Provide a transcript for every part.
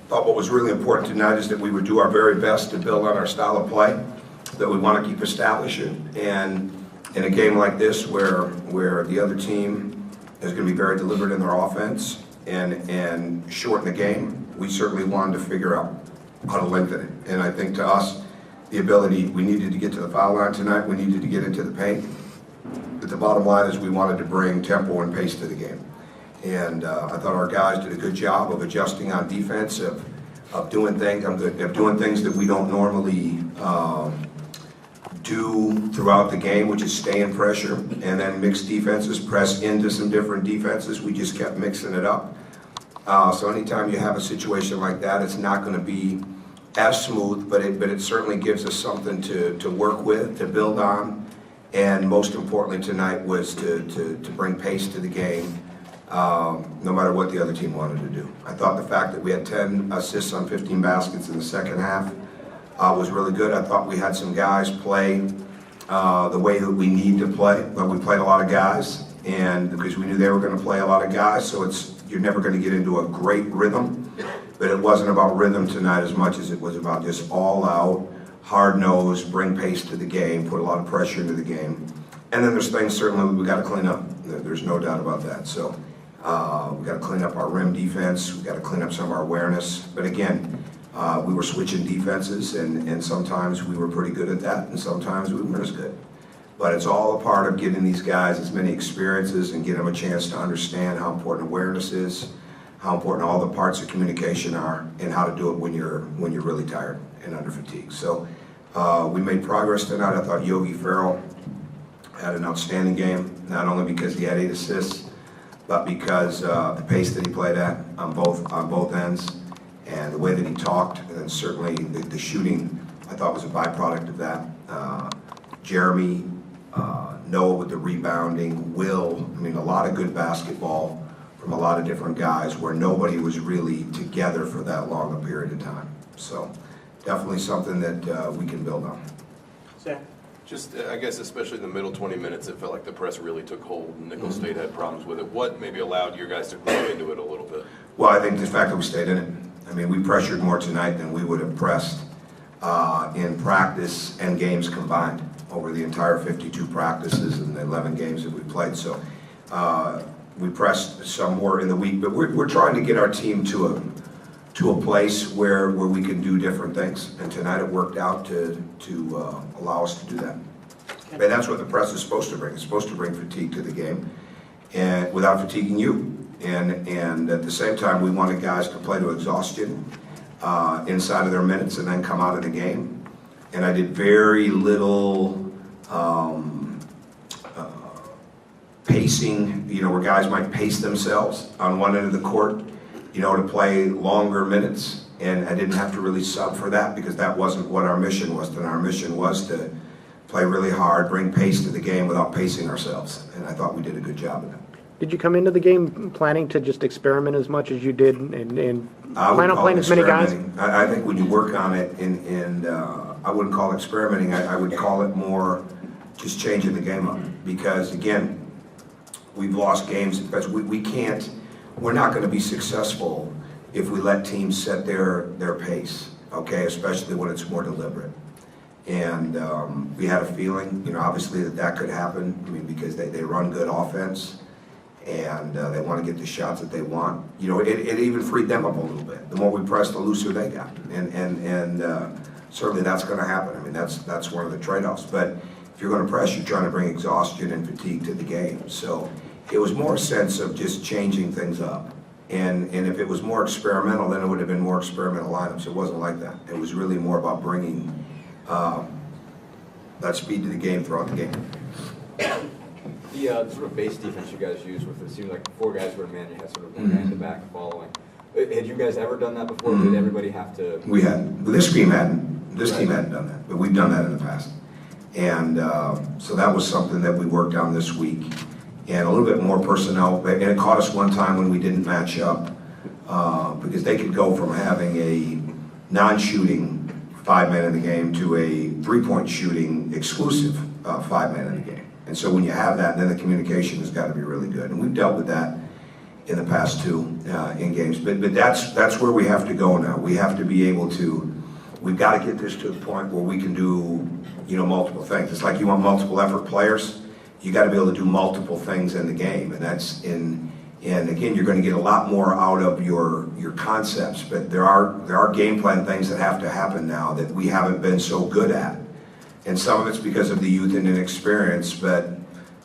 thought what was really important tonight is that we would do our very best to build on our style of play that we want to keep establishing. And in a game like this where the other team is going to be very deliberate in their offense and shorten the game, we certainly wanted to figure out how to lengthen it. And I think to us, the ability, we needed to get to the foul line tonight, we needed to get into the paint. But the bottom line is we wanted to bring tempo and pace to the game. And I thought our guys did a good job of adjusting on defense, of doing things that we don't normally do throughout the game, which is stay in pressure, and then mix defenses, press into some different defenses. We just kept mixing it up. So anytime you have a situation like that, it's not going to be as smooth, but it certainly gives us something to work with, to build on, and most importantly tonight was to bring pace to the game, no matter what the other team wanted to do. I thought the fact that we had 10 assists on 15 baskets in the second half was really good. I thought we had some guys play the way that we need to play. But we played a lot of guys, and because we knew they were going to play a lot of guys, so you're never going to get into a great rhythm. But it wasn't about rhythm tonight as much as it was about just all out, hard-nosed, bring pace to the game, put a lot of pressure into the game. And then there's things certainly we got to clean up. There's no doubt about that. So we got to clean up our rim defense. We got to clean up some of our awareness. But again, we were switching defenses, and sometimes we were pretty good at that, and sometimes we weren't as good. But it's all a part of giving these guys as many experiences and giving them a chance to understand how important awareness is, how important all the parts of communication are, and how to do it when you're really tired and under fatigue. So we made progress tonight. I thought Yogi Ferrell had an outstanding game, not only because he had 8 assists, but because the pace that he played at on both ends, and the way that he talked, and then certainly the shooting, I thought was a byproduct of that. Jeremy, Noah with the rebounding, Will, I mean, a lot of good basketball from a lot of different guys where nobody was really together for that long a period of time. So definitely something that we can build on. Zach? Just, I guess, especially in the middle 20 minutes, it felt like the press really took hold, and Nicholls State had problems with it. What maybe allowed your guys to grow into it a little bit? Well, I think the fact that we stayed in it. I mean, we pressured more tonight than we would have pressed in practice and games combined over the entire 52 practices and the 11 games that we played. So we pressed some more in the week, but we're trying to get our team to a place where we can do different things. And tonight it worked out to allow us to do that. And that's what the press is supposed to bring. It's supposed to bring fatigue to the game, and without fatiguing you. And at the same time, we wanted guys to play to exhaustion inside of their minutes and then come out of the game. And I did very little pacing, where guys might pace themselves on one end of the court, to play longer minutes. And I didn't have to really sub for that because that wasn't what our mission was. And our mission was to play really hard, bring pace to the game without pacing ourselves. And I thought we did a good job of that. Did you come into the game planning to just experiment as much as you did and plan on playing as many guys? I think when you work on it, and I wouldn't call it experimenting, I would call it more just changing the game up. Because again, we've lost games because we're not going to be successful if we let teams set their pace, okay, especially when it's more deliberate. And we had a feeling, obviously that could happen, because they run good offense. And they want to get the shots that they want. It even freed them up a little bit. The more we press, the looser they got. And certainly that's going to happen. That's one of the trade-offs. But if you're going to press, you're trying to bring exhaustion and fatigue to the game. So it was more a sense of just changing things up. And if it was more experimental, then it would have been more experimental lineups. It wasn't like that. It was really more about bringing that speed to the game throughout the game. The sort of base defense you guys use with it seemed like 4 guys were a man, you had sort of one guy in the back following. Had you guys ever done that before? Did everybody have to? We hadn't. This team hadn't. This team hadn't done that, but we've done that in the past. And so that was something that we worked on this week. And a little bit more personnel, and it caught us one time when we didn't match up because they could go from having a non-shooting 5-man in the game to a 3-point shooting exclusive 5-man in the game. And so when you have that, then the communication has got to be really good. And we've dealt with that in the past two in games. But that's where we have to go now. We have to be able to, we've got to get this to the point where we can do, multiple things. It's like you want multiple effort players. You got to be able to do multiple things in the game, and and again, you're going to get a lot more out of your concepts. But there are game plan things that have to happen now that we haven't been so good at, and some of it's because of the youth and inexperience, but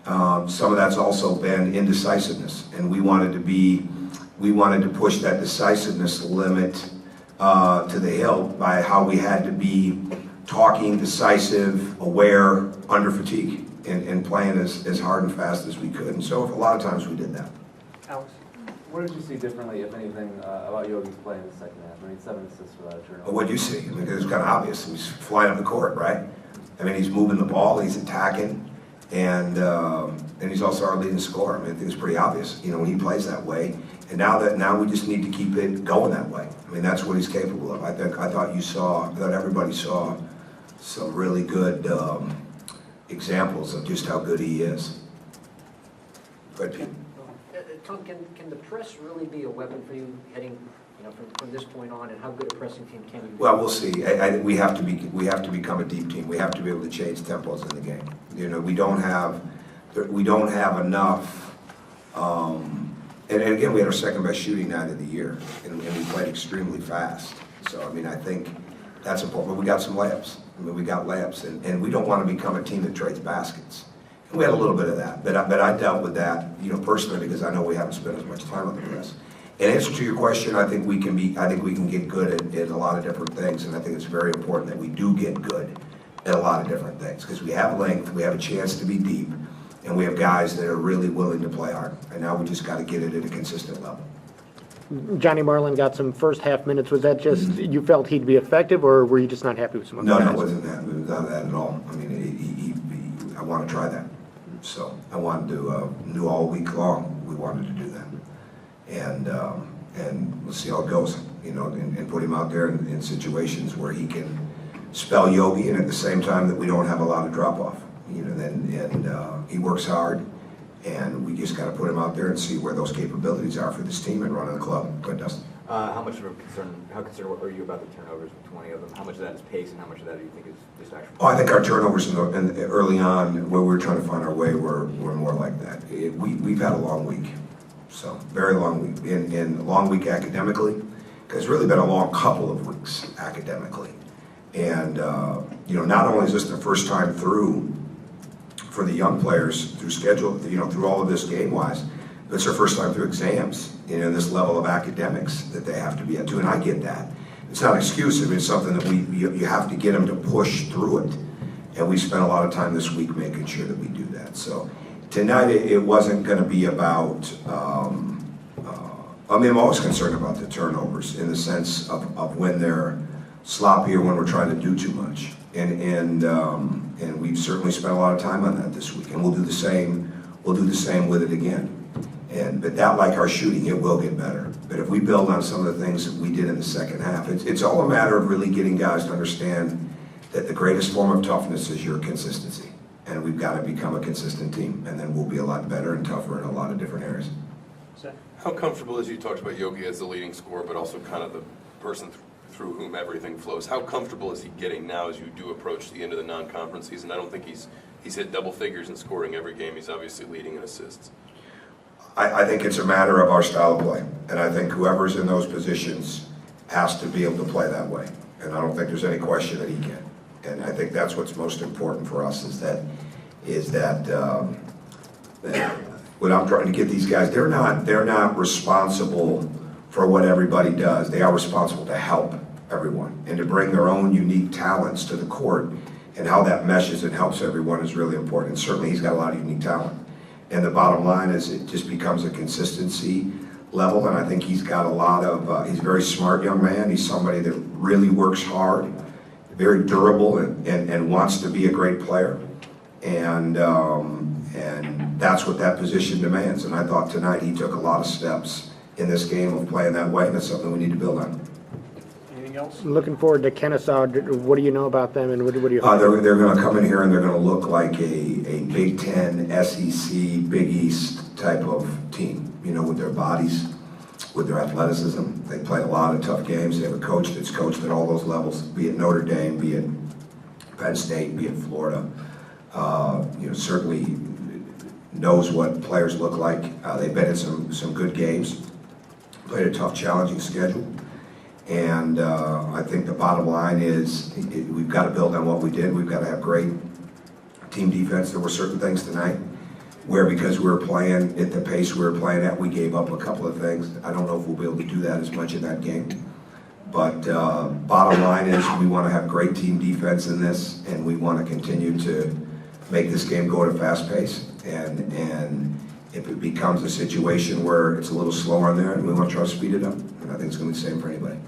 some of that's also been indecisiveness, and we wanted to push that decisiveness limit to the hill by how we had to be talking, decisive, aware, under fatigue, and playing as hard and fast as we could. And so a lot of times we did that. Alex, what did you see differently, if anything, about Yogi's play in the second half? I mean, 7 assists without a turnover. Well, what do you see? I mean, it's kind of obvious. He's flying up the court, right? I mean, he's moving the ball, he's attacking, and he's also our leading scorer. I mean, I think it's pretty obvious, when he plays that way. And now we just need to keep it going that way. I mean, that's what he's capable of. I thought everybody saw some really good examples of just how good he is. Go ahead, Pete. Tom, can the press really be a weapon for you heading, from this point on, and how good a pressing team can you be? Well, we'll see. We have to become a deep team. We have to be able to change tempos in the game. We don't have enough. And again, we had our second best shooting night of the year, and we played extremely fast. So I mean, I think that's important. But we got some layups. We got layups, and we don't want to become a team that trades baskets. And we had a little bit of that, but I dealt with that, personally, because I know we haven't spent as much time on the press. In answer to your question, I think we can get good at a lot of different things, and I think it's very important that we do get good at a lot of different things, because we have length, we have a chance to be deep, and we have guys that are really willing to play hard. And now we just got to get it at a consistent level. Johnny Marlin got some first half minutes. Was that just you felt he'd be effective, or were you just not happy with some of the No, guys? it wasn't that. It was not that at all. I mean, I want to try that. So I wanted to knew all week long we wanted to do that, and we'll see how it goes. And put him out there in situations where he can spell Yogi, and at the same time that we don't have a lot of drop off. He works hard. And we just got to put him out there and see where those capabilities are for this team and running the club. Go ahead, Dustin. How concerned are you about the turnovers with 20 of them? How much of that is pace, and how much of that do you think is just actual? Oh, I think our turnovers early on, where we were trying to find our way, were more like that. We've had a long week, so very long week. In a long week academically, because it's really been a long couple of weeks academically. And not only is this the first time through for the young players through schedule, through all of this game-wise, it's their first time through exams, this level of academics that they have to be at too, and I get that. It's not an excuse, it's something that you have to get them to push through it, and we spent a lot of time this week making sure that we do that. So tonight it wasn't going to be about, I'm always concerned about the turnovers in the sense of when they're sloppy or when we're trying to do too much. And we've certainly spent a lot of time on that this week, and we'll do the same. We'll do the same with it again. But that, like our shooting, it will get better. But if we build on some of the things that we did in the second half, it's all a matter of really getting guys to understand that the greatest form of toughness is your consistency, and we've got to become a consistent team, and then we'll be a lot better and tougher in a lot of different areas. How comfortable, as you talked about Yogi as the leading scorer, but also kind of the person through whom everything flows, how comfortable is he getting now as you do approach the end of the non-conference season? I don't think he's hit double figures in scoring every game. He's obviously leading in assists. I think it's a matter of our style of play, and I think whoever's in those positions has to be able to play that way, and I don't think there's any question that he can. And I think that's what's most important for us is that what I'm trying to get these guys, they're not responsible for what everybody does. They are responsible to help everyone and to bring their own unique talents to the court, and how that meshes and helps everyone is really important. And certainly he's got a lot of unique talent. And the bottom line is it just becomes a consistency level, and I think he's got a lot of, he's a very smart young man. He's somebody that really works hard, very durable, and wants to be a great player. And that's what that position demands. And I thought tonight he took a lot of steps in this game of playing that way, and that's something we need to build on. Anything else? I'm looking forward to Kennesaw. What do you know about them, and what do you hope? They're going to come in here and they're going to look like a Big Ten, SEC, Big East type of team, you know, with their bodies, with their athleticism. They play a lot of tough games. They have a coach that's coached at all those levels, be it Notre Dame, be it Penn State, be it Florida. You know, certainly knows what players look like. They've been in some good games, played a tough, challenging schedule. And I think the bottom line is we've got to build on what we did. We've got to have great team defense. There were certain things tonight where, because we were playing at the pace we were playing at, we gave up a couple of things. I don't know if we'll be able to do that as much in that game. But bottom line is we want to have great team defense in this, and we want to continue to make this game go at a fast pace. And if it becomes a situation where it's a little slower on there, and we want to try to speed it up, and I think it's going to be the same for anybody.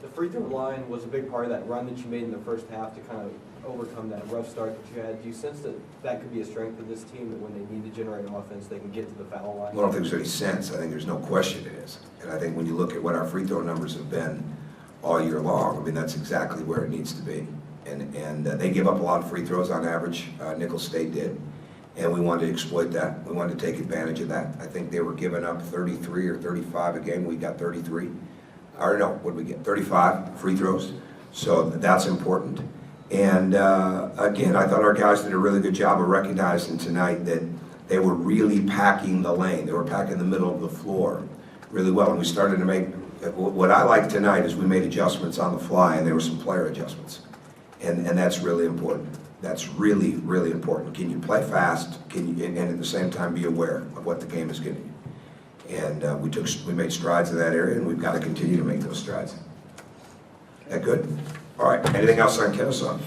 The free throw line was a big part of that run that you made in the first half to kind of overcome that rough start that you had. Do you sense that that could be a strength of this team, that when they need to generate offense, they can get to the foul line? Well, I don't think there's any sense. I think there's no question it is. And I think when you look at what our free throw numbers have been all year long, I mean, that's exactly where it needs to be. And they give up a lot of free throws on average. Nicholls State did. And we wanted to exploit that. We wanted to take advantage of that. I think they were giving up 33 or 35 a game. We got 33. Or no, what did we get? 35 free throws. So that's important. And again, I thought our guys did a really good job of recognizing tonight that they were really packing the lane. They were packing the middle of the floor really well. And we started to make, what I like tonight is we made adjustments on the fly, and there were some player adjustments. And that's really important. That's really, really important. Can you play fast? Can you, and at the same time be aware of what the game is giving you? And we made strides in that area, and we've got to continue to make those strides. That good? All right. Anything else on Kennesaw?